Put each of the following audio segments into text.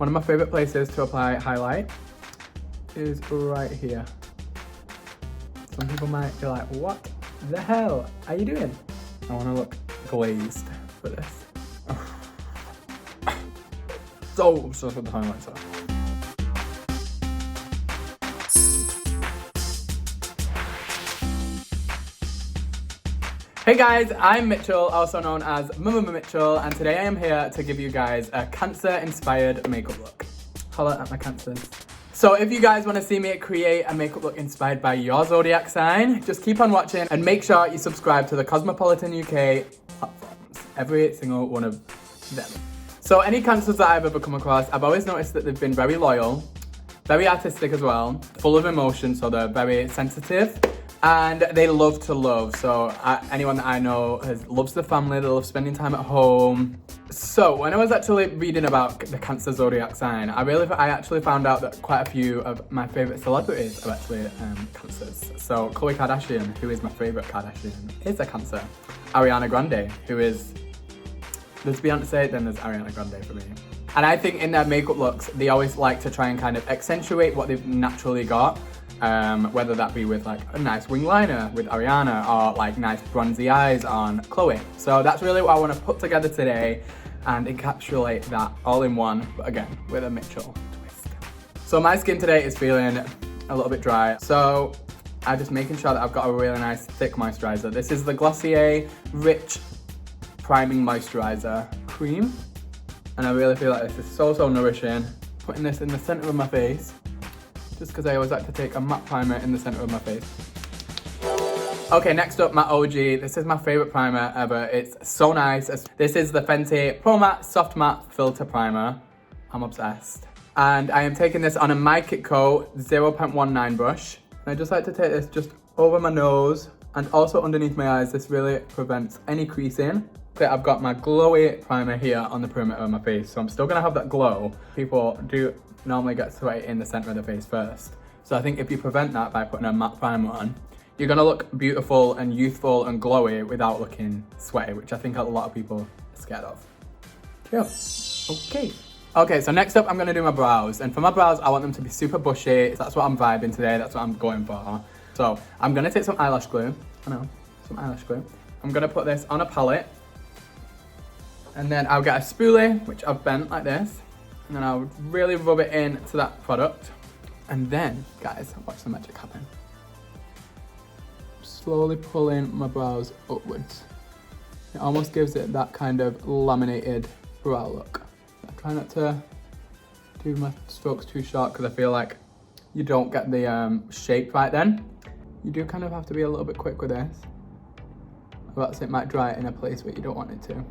One of my favorite places to apply highlight is right here. Some people might be like, what the hell are you doing? I want to look glazed for this. So obsessed with the highlighter. Hey guys, I'm Mitchell, also known as MMMMITCHELL, and today I am here to give you guys a Cancer-inspired makeup look. Holla at my Cancers. So if you guys want to see me create a makeup look inspired by your zodiac sign, just keep on watching and make sure you subscribe to the Cosmopolitan UK platforms. Every single one of them. So any Cancers that I've ever come across, I've always noticed that they've been very loyal, very artistic as well, full of emotion, so they're very sensitive. And they love to love, so anyone that I know loves the family, they love spending time at home. So when I was actually reading about the Cancer zodiac sign, I actually found out that quite a few of my favourite celebrities are actually Cancers. So Khloe Kardashian, who is my favourite Kardashian, is a Cancer. Ariana Grande, who is, there's Beyonce, then there's Ariana Grande for me. And I think in their makeup looks, they always like to try and kind of accentuate what they've naturally got. Whether that be with like a nice wing liner with Ariana or like nice bronzy eyes on Khloe. So that's really what I want to put together today and encapsulate that all in one, but again, with a Mitchell twist. So my skin today is feeling a little bit dry. So I'm just making sure that I've got a really nice thick moisturizer. This is the Glossier Rich Priming Moisturizer Cream. And I really feel like this is so nourishing. Putting this in the center of my face, just because I always like to take a matte primer in the center of my face. Okay, next up, my OG. This is my favorite primer ever. It's so nice. This is the Fenty Pro Matte Soft Matte Filter Primer. I'm obsessed. And I am taking this on a My Kit Co 0.19 brush. And I just like to take this just over my nose and also underneath my eyes. This really prevents any creasing. Okay, I've got my glowy primer here on the perimeter of my face, so I'm still gonna have that glow. People do normally get sweaty in the center of the face first. So I think if you prevent that by putting a matte primer on, you're gonna look beautiful and youthful and glowy without looking sweaty, which I think a lot of people are scared of. Yeah. Okay, so next up I'm gonna do my brows. And for my brows, I want them to be super bushy. That's what I'm vibing today, that's what I'm going for. So I'm gonna take some eyelash glue. Some eyelash glue. I'm gonna put this on a palette. And then I'll get a spoolie, which I've bent like this. And then I'll really rub it into that product. And then, guys, watch the magic happen. Slowly pulling my brows upwards. It almost gives it that kind of laminated brow look. I try not to do my strokes too short because I feel like you don't get the shape right then. You do kind of have to be a little bit quick with this, or else it might dry in a place where you don't want it to.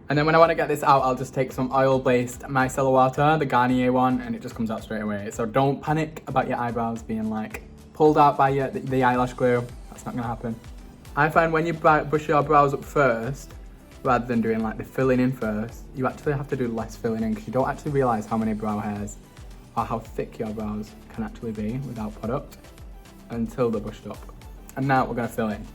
And then when I want to get this out, I'll just take some oil-based micellar water, the Garnier one, and it just comes out straight away. So don't panic about your eyebrows being like pulled out by the eyelash glue. That's not going to happen. I find when you brush your brows up first, rather than doing like the filling in first, you actually have to do less filling in because you don't actually realise how many brow hairs or how thick your brows can actually be without product until they're brushed up. And now we're going to fill in.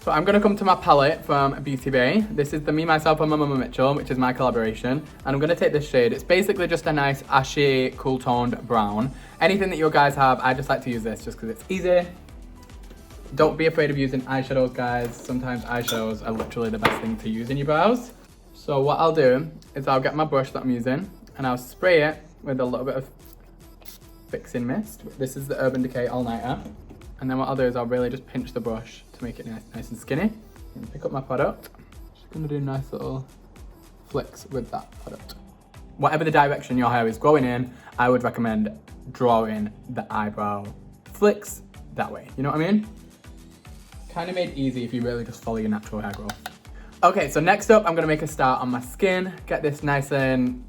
So I'm going to come to my palette from Beauty Bay. This is the Me, Myself and MMMMITCHELL, which is my collaboration. And I'm going to take this shade. It's basically just a nice ashy, cool toned brown. Anything that you guys have, I just like to use this just because it's easy. Don't be afraid of using eyeshadows, guys. Sometimes eyeshadows are literally the best thing to use in your brows. So what I'll do is I'll get my brush that I'm using and I'll spray it with a little bit of fixing mist. This is the Urban Decay All Nighter. And then what I'll do is I'll really just pinch the brush to make it nice and skinny. And pick up my product. Just gonna do nice little flicks with that product. Whatever the direction your hair is growing in, I would recommend drawing the eyebrow flicks that way. You know what I mean? Kind of made easy if you really just follow your natural hair growth. Okay, so next up, I'm gonna make a start on my skin. Get this nice and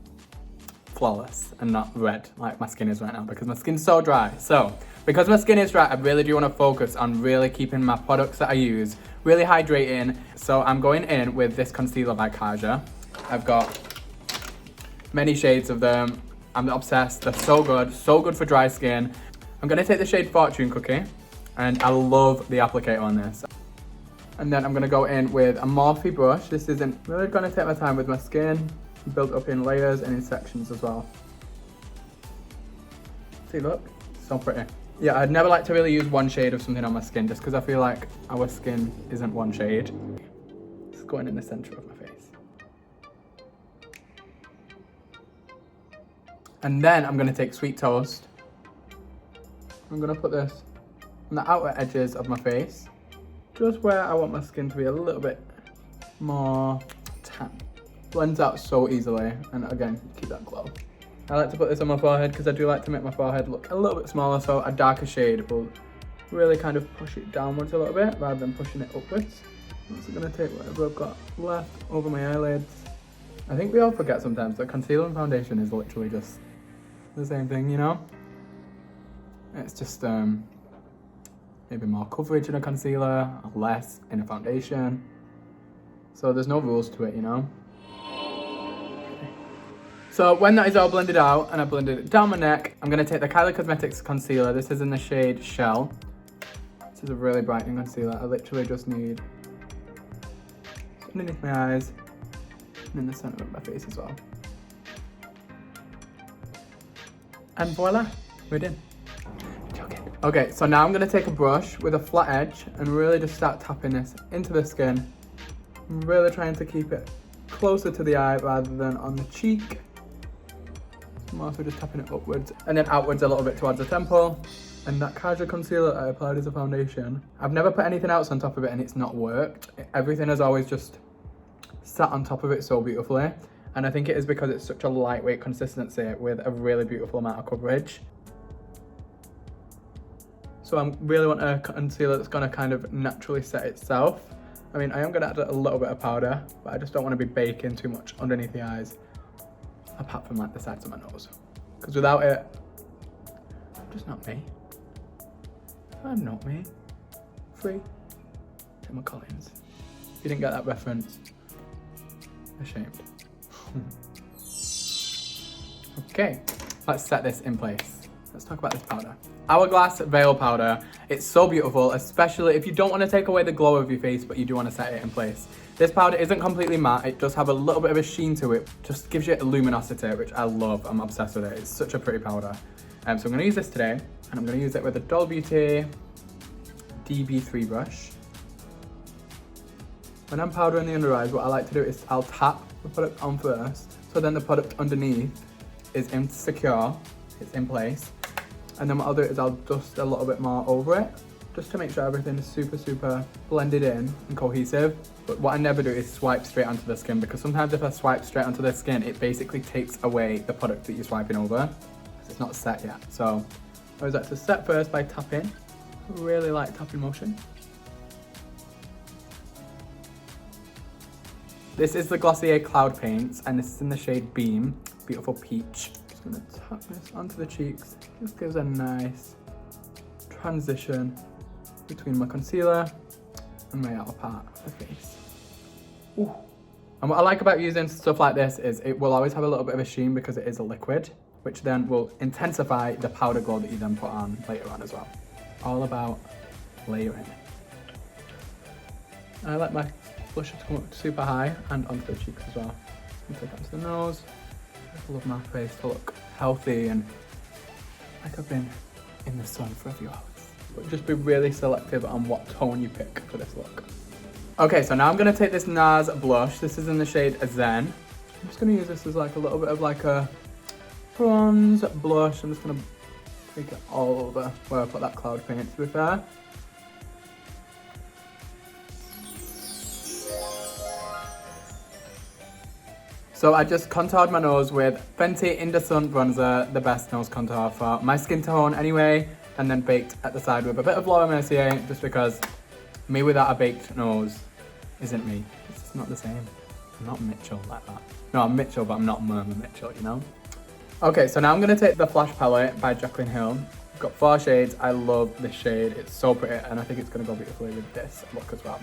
flawless and not red like my skin is right now because my skin's so dry. So, because my skin is dry, I really do want to focus on really keeping my products that I use really hydrating. So I'm going in with this concealer by Kaja. I've got many shades of them. I'm obsessed. They're so good for dry skin. I'm going to take the shade Fortune Cookie, and I love the applicator on this. And then I'm going to go in with a Morphe brush. This isn't really going to take my time with my skin. Built up in layers and in sections as well. See, look, so pretty. Yeah, I'd never like to really use one shade of something on my skin just because I feel like our skin isn't one shade. It's going in the center of my face. And then I'm gonna take Sweet Toast. I'm gonna put this on the outer edges of my face, just where I want my skin to be a little bit more tan. Blends out so easily, and again, keep that glow. I like to put this on my forehead because I do like to make my forehead look a little bit smaller, so a darker shade will really kind of push it downwards a little bit rather than pushing it upwards. I'm also gonna take whatever I've got left over my eyelids. I think we all forget sometimes that concealer and foundation is literally just the same thing, you know? It's just maybe more coverage in a concealer, less in a foundation. So there's no rules to it, you know? So when that is all blended out and I blended it down my neck, I'm gonna take the Kylie Cosmetics concealer. This is in the shade Shell. This is a really brightening concealer. I literally just need underneath my eyes and in the center of my face as well. And voila, we're done. Okay, so now I'm gonna take a brush with a flat edge and really just start tapping this into the skin. I'm really trying to keep it closer to the eye rather than on the cheek. I'm also just tapping it upwards and then outwards a little bit towards the temple. And that casual concealer I applied as a foundation, I've never put anything else on top of it and it's not worked. Everything has always just sat on top of it so beautifully. And I think it is because it's such a lightweight consistency with a really beautiful amount of coverage. So I really want a concealer that's gonna kind of naturally set itself. I mean, I am gonna add a little bit of powder, but I just don't wanna be baking too much underneath the eyes, apart from like the sides of my nose. Because without it, I'm just not me. I'm not me. Free. Emma Collins. If you didn't get that reference, ashamed. Okay, let's set this in place. Let's talk about this powder. Hourglass Veil Powder. It's so beautiful, especially if you don't want to take away the glow of your face, but you do want to set it in place. This powder isn't completely matte. It does have a little bit of a sheen to it. Just gives you a luminosity, which I love. I'm obsessed with it. It's such a pretty powder. So I'm going to use this today, and I'm going to use it with a Doll Beauty DB3 brush. When I'm powdering the under eyes, what I like to do is I'll tap the product on first, so then the product underneath is insecure, it's in place. And then what I'll do is I'll dust a little bit more over it, just to make sure everything is super blended in and cohesive. But what I never do is swipe straight onto the skin, because sometimes if I swipe straight onto the skin, it basically takes away the product that you're swiping over, because it's not set yet. So I always like to set first by tapping, really light tapping motion. This is the Glossier Cloud Paints, and this is in the shade Beam, beautiful peach. Just gonna tap this onto the cheeks. Just gives a nice transition between my concealer and my outer part of the face. Ooh. And what I like about using stuff like this is it will always have a little bit of a sheen because it is a liquid, which then will intensify the powder glow that you then put on later on as well. All about layering. I like my blusher to come up super high and onto the cheeks as well. And take that to the nose. I love my face to look healthy and like I've been in the sun for a few hours. But just be really selective on what tone you pick for this look. Okay, so now I'm gonna take this Nars Blush. This is in the shade Zen. I'm just gonna use this as like a little bit of like a bronze blush. I'm just gonna take it all over where I put that cloud paint, to be fair. So I just contoured my nose with Fenty In The Sun bronzer, the best nose contour for my skin tone anyway, and then baked at the side with a bit of Laura Mercier, just because me without a baked nose isn't me. It's just not the same. I'm not Mitchell like that. No, I'm Mitchell, but I'm not Murmur Mitchell, you know? Okay, so now I'm gonna take the Flash palette by Jaclyn Hill. I've got 4 shades. I love this shade. It's so pretty, and I think it's gonna go beautifully with this look as well.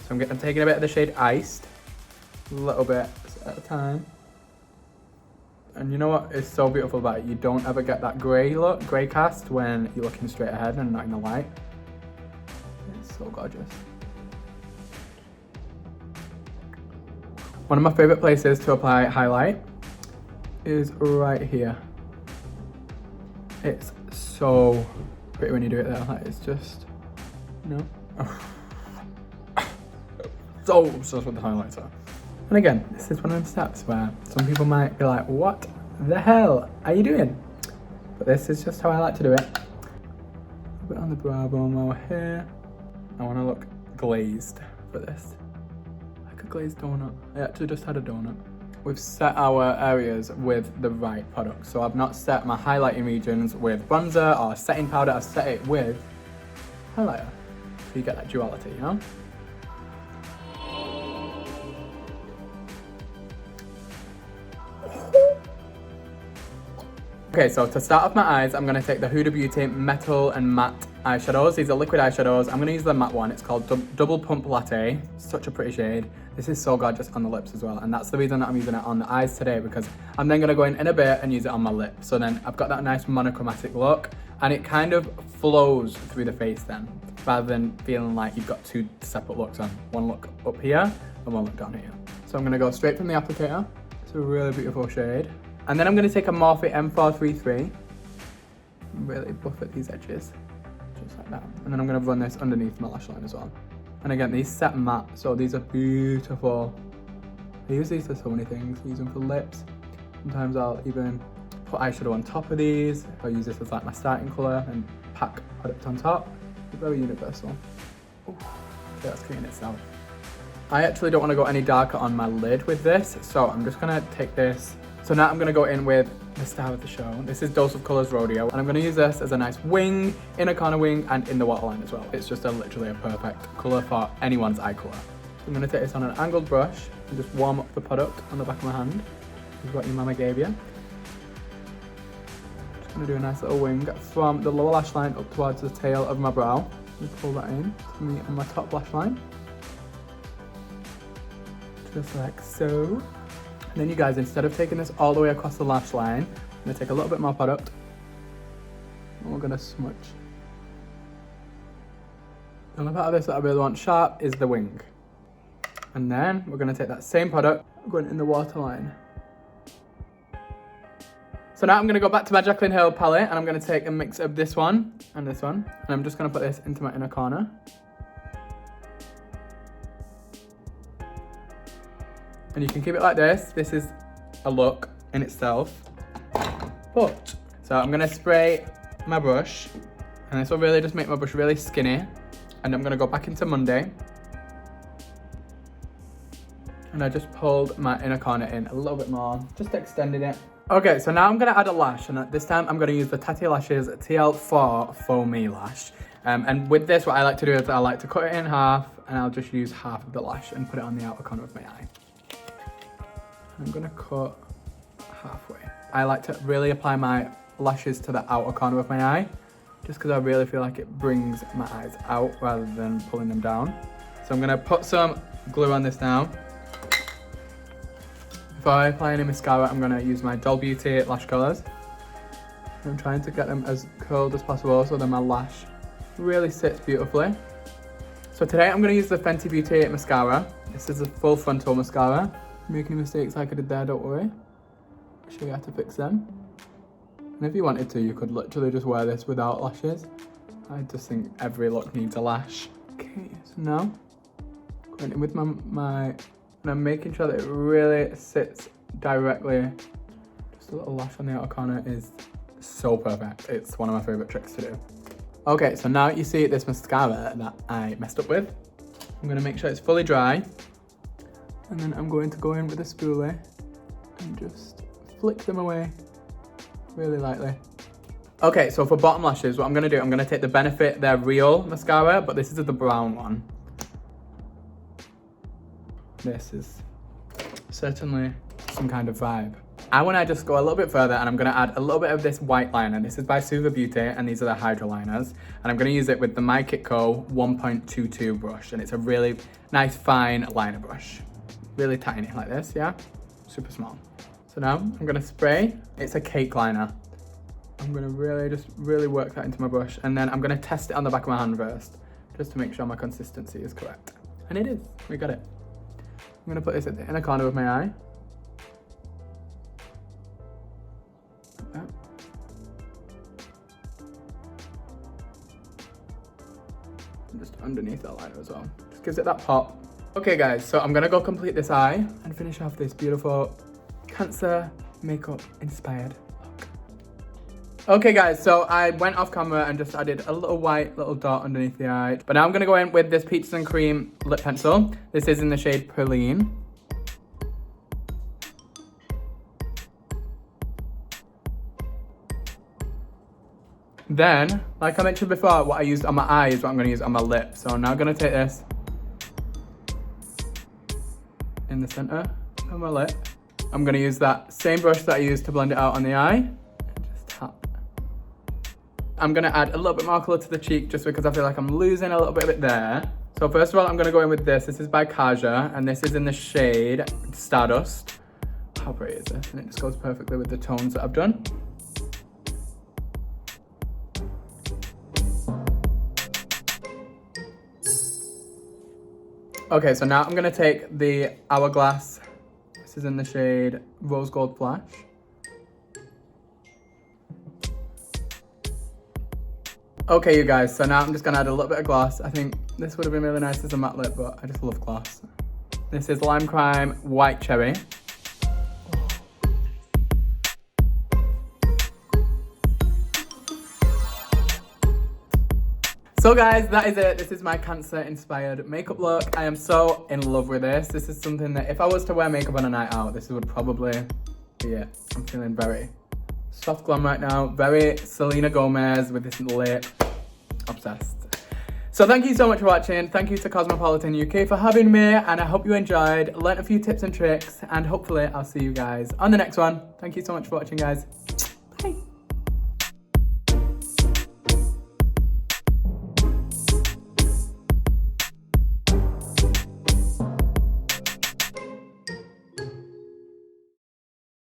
So I'm taking a bit of the shade Iced, a little bit at a time. And you know what is so beautiful about it? You don't ever get that grey look, grey cast when you're looking straight ahead and not in the light. It's so gorgeous. One of my favourite places to apply highlight is right here. It's so pretty when you do it there. Like, it's just, you know. So obsessed with the highlighter. And again, this is one of the steps where some people might be like, what the hell are you doing? But this is just how I like to do it. A bit on the brow bone while we're here. I want to look glazed for this. Like a glazed donut. I actually just had a donut. We've set our areas with the right product. So I've not set my highlighting regions with bronzer or setting powder. I've set it with highlighter. So you get that duality, you know? Okay, so to start off my eyes, I'm going to take the Huda Beauty Metal and Matte eyeshadows. These are liquid eyeshadows. I'm going to use the matte one. It's called Double Pump Latte. Such a pretty shade. This is so gorgeous on the lips as well. And that's the reason that I'm using it on the eyes today, because I'm then going to go in a bit and use it on my lips. So then I've got that nice monochromatic look, and it kind of flows through the face then, rather than feeling like you've got two separate looks on. One look up here and one look down here. So I'm going to go straight from the applicator. It's a really beautiful shade. And then I'm going to take a Morphe M433 and really buff at these edges, just like that. And then I'm going to run this underneath my lash line as well. And again, these set matte, so these are beautiful. I use these for so many things. I use them for lips. Sometimes I'll even put eyeshadow on top of these. I'll use this as like my starting colour and pack product on top. It's very universal. Ooh, okay, that's clean itself. I actually don't want to go any darker on my lid with this, so I'm just going to take this. So now I'm going to go in with the star of the show. This is Dose of Colours Rodeo, and I'm going to use this as a nice wing, inner corner wing, and in the waterline as well. It's just literally a perfect colour for anyone's eye colour. So I'm going to take this on an angled brush and just warm up the product on the back of my hand. This is what your mama gave you. Just going to do a nice little wing from the lower lash line up towards the tail of my brow. Just pull that in to me on my top lash line. Just like so. And then you guys, instead of taking this all the way across the lash line, I'm going to take a little bit more product and we're going to smudge. The only part of this that I really want sharp is the wing. And then we're going to take that same product, going in the waterline. So now I'm going to go back to my Jaclyn Hill palette and I'm going to take a mix of this one and this one. And I'm just going to put this into my inner corner. And you can keep it like this. This is a look in itself. But, so I'm gonna spray my brush, and this will really just make my brush really skinny. And I'm gonna go back into Monday. And I just pulled my inner corner in a little bit more, just extended it. Okay, so now I'm gonna add a lash, and this time I'm gonna use the Tatti Lashes TL4 Foamy Lash. And with this, what I like to do is I like to cut it in half, and I'll just use half of the lash and put it on the outer corner of my eye. I'm gonna cut halfway. I like to really apply my lashes to the outer corner of my eye, just because I really feel like it brings my eyes out rather than pulling them down. So I'm gonna put some glue on this now. Before I apply any mascara, I'm gonna use my Doll Beauty lash curlers. I'm trying to get them as curled as possible so that my lash really sits beautifully. So today I'm gonna use the Fenty Beauty mascara. This is a full frontal mascara. Make any mistakes like I did there, don't worry. I'll show you how to fix them. And if you wanted to, you could literally just wear this without lashes. I just think every look needs a lash. Okay, so now, going in with my and I'm making sure that it really sits directly. Just a little lash on the outer corner is so perfect. It's one of my favorite tricks to do. Okay, so now you see this mascara that I messed up with. I'm gonna make sure it's fully dry. And then I'm going to go in with a spoolie and just flick them away really lightly. Okay, so for bottom lashes, what I'm gonna do, I'm gonna take the Benefit They're Real mascara, but this is the brown one. This is certainly some kind of vibe. I wanna just go a little bit further and I'm gonna add a little bit of this white liner. This is by Suva Beauty and these are the Hydra Liners. And I'm gonna use it with the My Kit Co 1.22 brush, and it's a really nice fine liner brush. Really tiny like this, yeah? Super small. So now I'm gonna spray. It's a cake liner. I'm gonna really work that into my brush, and then I'm gonna test it on the back of my hand first, just to make sure my consistency is correct. And it is, we got it. I'm gonna put this at the inner corner of my eye. Like that. just underneath that liner as well. Just gives it that pop. Okay guys, so I'm gonna go complete this eye and finish off this beautiful Cancer makeup inspired look. Okay guys, so I went off camera and just added a little white little dot underneath the eye. But now I'm gonna go in with this Peaches and Cream lip pencil. This is in the shade Praline. Then, like I mentioned before, what I used on my eye is what I'm gonna use on my lip. So I'm now gonna take this in the center of my lip. I'm gonna use that same brush that I used to blend it out on the eye and just tap. I'm gonna add a little bit more color to the cheek just because I feel like I'm losing a little bit of it there. So first of all, I'm gonna go in with this. This is by Kaja and this is in the shade Stardust. How pretty is this? And it just goes perfectly with the tones that I've done. Okay, so now I'm gonna take the Hourglass. This is in the shade Rose Gold Flash. Okay, you guys, so now I'm just gonna add a little bit of gloss. I think this would have been really nice as a matte lip, but I just love gloss. This is Lime Crime White Cherry. So guys, that is it. This is my Cancer inspired makeup look. I am so in love with this. This is something that if I was to wear makeup on a night out, this would probably be it. I'm feeling very soft glam right now. Very Selena Gomez with this lip. Obsessed. So thank you so much for watching. Thank you to Cosmopolitan UK for having me. And I hope you enjoyed, learnt a few tips and tricks. And hopefully I'll see you guys on the next one. Thank you so much for watching, guys.